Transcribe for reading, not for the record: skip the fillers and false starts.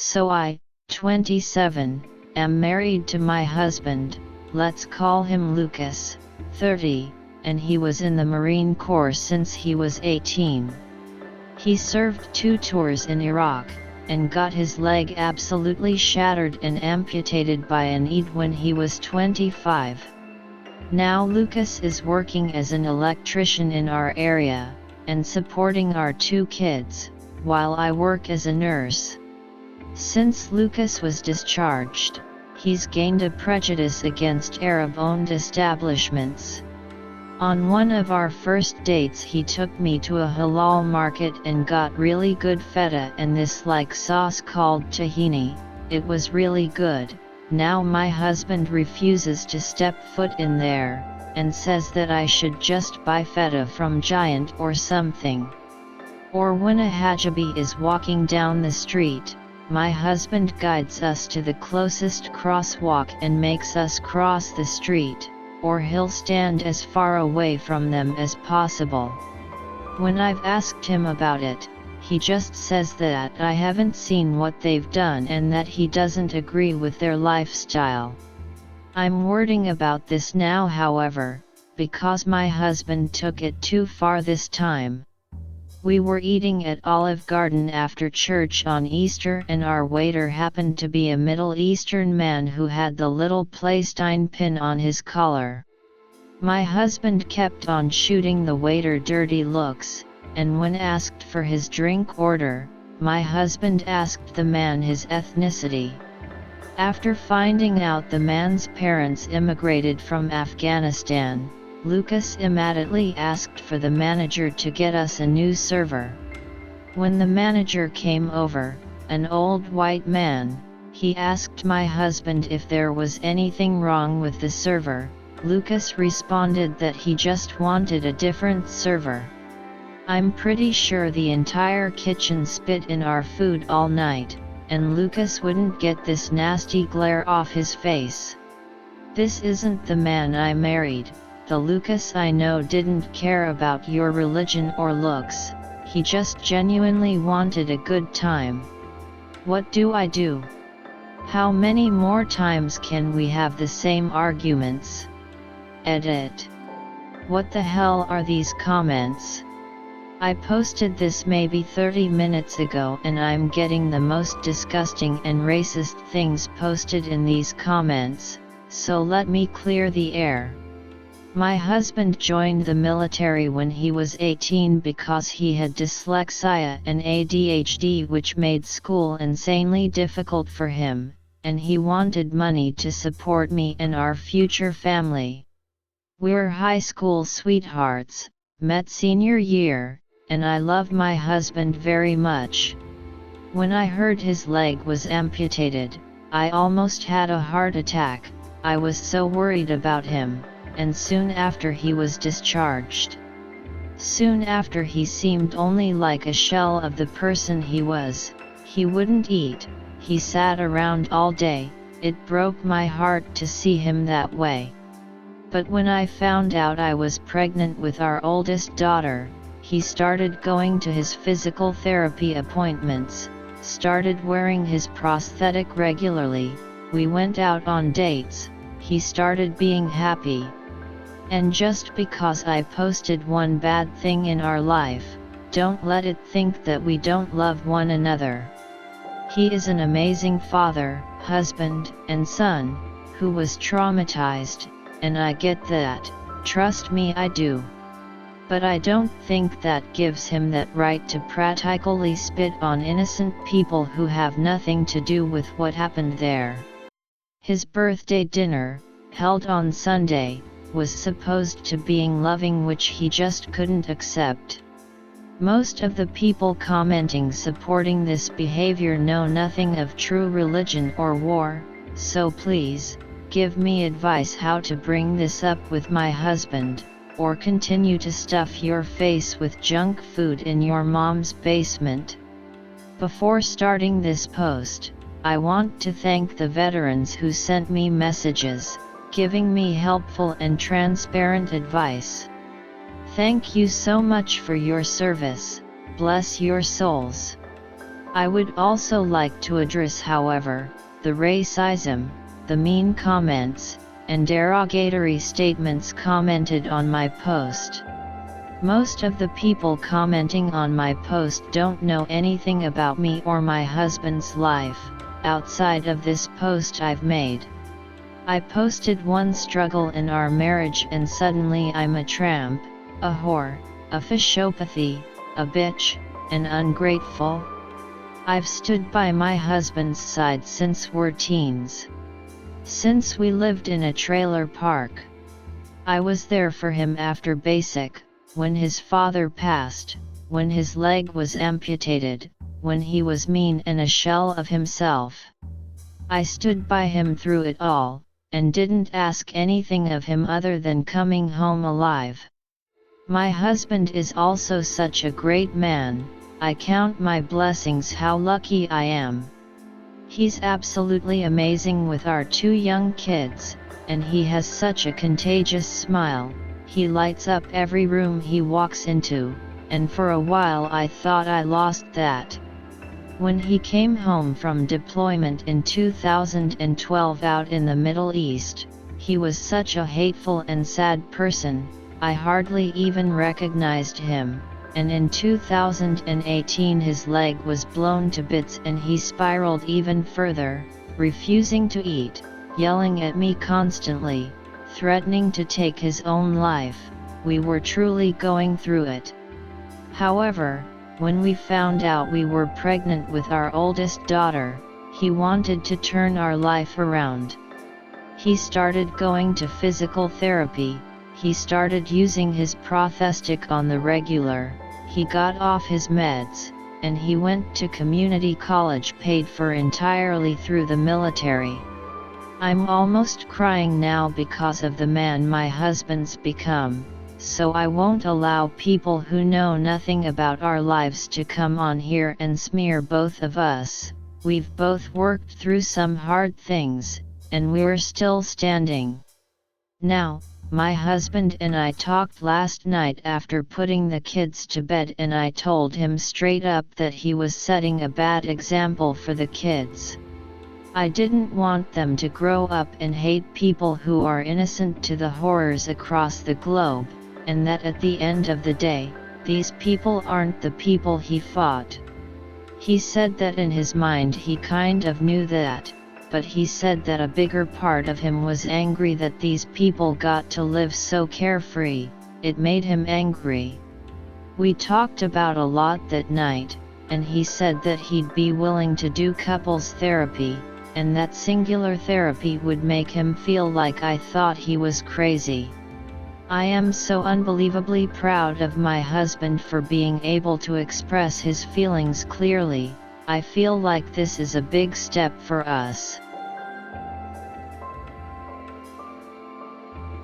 So I, 27, am married to my husband, let's call him Lucas, 30, and he was in the Marine Corps since he was 18. He served 2 tours in Iraq, and got his leg absolutely shattered and amputated by an Eid when he was 25. Now Lucas is working as an electrician in our area, and supporting our 2 kids, while I work as a nurse. Since Lucas was discharged, he's gained a prejudice against Arab-owned establishments. On one of our first dates he took me to a halal market and got really good feta and this like sauce called tahini. It was really good. Now my husband refuses to step foot in there, and says that I should just buy feta from Giant or something. Or when a hijabi is walking down the street, my husband guides us to the closest crosswalk and makes us cross the street, or he'll stand as far away from them as possible. When I've asked him about it, he just says that I haven't seen what they've done and that he doesn't agree with their lifestyle. I'm wording about this now, however, because my husband took it too far this time. We were eating at Olive Garden after church on Easter and our waiter happened to be a Middle Eastern man who had the little Palestine pin on his collar. My husband kept on shooting the waiter dirty looks, and when asked for his drink order, my husband asked the man his ethnicity. After finding out the man's parents immigrated from Afghanistan, Lucas immediately asked for the manager to get us a new server. When the manager came over, an old white man, he asked my husband if there was anything wrong with the server. Lucas responded that he just wanted a different server. I'm pretty sure the entire kitchen spit in our food all night, and Lucas wouldn't get this nasty glare off his face. This isn't the man I married. The Lucas I know didn't care about your religion or looks, he just genuinely wanted a good time. What do I do? How many more times can we have the same arguments? Edit. What the hell are these comments? I posted this maybe 30 minutes ago and I'm getting the most disgusting and racist things posted in these comments, so let me clear the air. My husband joined the military when he was 18 because he had dyslexia and ADHD, which made school insanely difficult for him, and he wanted money to support me and our future family. We're high school sweethearts, met senior year, and I love my husband very much. When I heard his leg was amputated, I almost had a heart attack. I was so worried about him. And soon after he was discharged. Soon after he seemed only like a shell of the person he was. He wouldn't eat, he sat around all day. It broke my heart to see him that way. But when I found out I was pregnant with our oldest daughter, he started going to his physical therapy appointments, started wearing his prosthetic regularly, we went out on dates, he started being happy. And just because I posted one bad thing in our life, don't let it think that we don't love one another. He is an amazing father, husband, and son, who was traumatized, and I get that, trust me I do. But I don't think that gives him that right to practically spit on innocent people who have nothing to do with what happened there. His birthday dinner, held on Sunday, was supposed to being loving, which he just couldn't accept. Most of the people commenting supporting this behavior know nothing of true religion or war, so please, give me advice how to bring this up with my husband, or continue to stuff your face with junk food in your mom's basement. Before starting this post, I want to thank the veterans who sent me messages, giving me helpful and transparent advice. Thank you so much for your service, bless your souls. I would also like to address, however, the racism, the mean comments, and derogatory statements commented on my post. Most of the people commenting on my post don't know anything about me or my husband's life, outside of this post I've made. I posted one struggle in our marriage and suddenly I'm a tramp, a whore, a fishopathy, a bitch, and ungrateful. I've stood by my husband's side since we're teens. Since we lived in a trailer park. I was there for him after basic, when his father passed, when his leg was amputated, when he was mean and a shell of himself. I stood by him through it all, and didn't ask anything of him other than coming home alive. My husband is also such a great man. I count my blessings how lucky I am. He's absolutely amazing with our 2 young kids, and he has such a contagious smile. He lights up every room he walks into, and for a while I thought I lost that. When he came home from deployment in 2012 out in the Middle East, he was such a hateful and sad person, I hardly even recognized him. And in 2018 his leg was blown to bits and he spiraled even further, refusing to eat, yelling at me constantly, threatening to take his own life. We were truly going through it. However, when we found out we were pregnant with our oldest daughter, he wanted to turn our life around. He started going to physical therapy. He started using his prosthetic on the regular, he got off his meds, and he went to community college paid for entirely through the military. I'm almost crying now because of the man my husband's become, so I won't allow people who know nothing about our lives to come on here and smear both of us. We've both worked through some hard things, and we're still standing. Now, my husband and I talked last night after putting the kids to bed and I told him straight up that he was setting a bad example for the kids. I didn't want them to grow up and hate people who are innocent to the horrors across the globe, and that at the end of the day, these people aren't the people he fought. He said that in his mind he kind of knew that, but he said that a bigger part of him was angry that these people got to live so carefree. It made him angry. We talked about a lot that night, and he said that he'd be willing to do couples therapy, and that singular therapy would make him feel like I thought he was crazy. I am so unbelievably proud of my husband for being able to express his feelings clearly. I feel like this is a big step for us.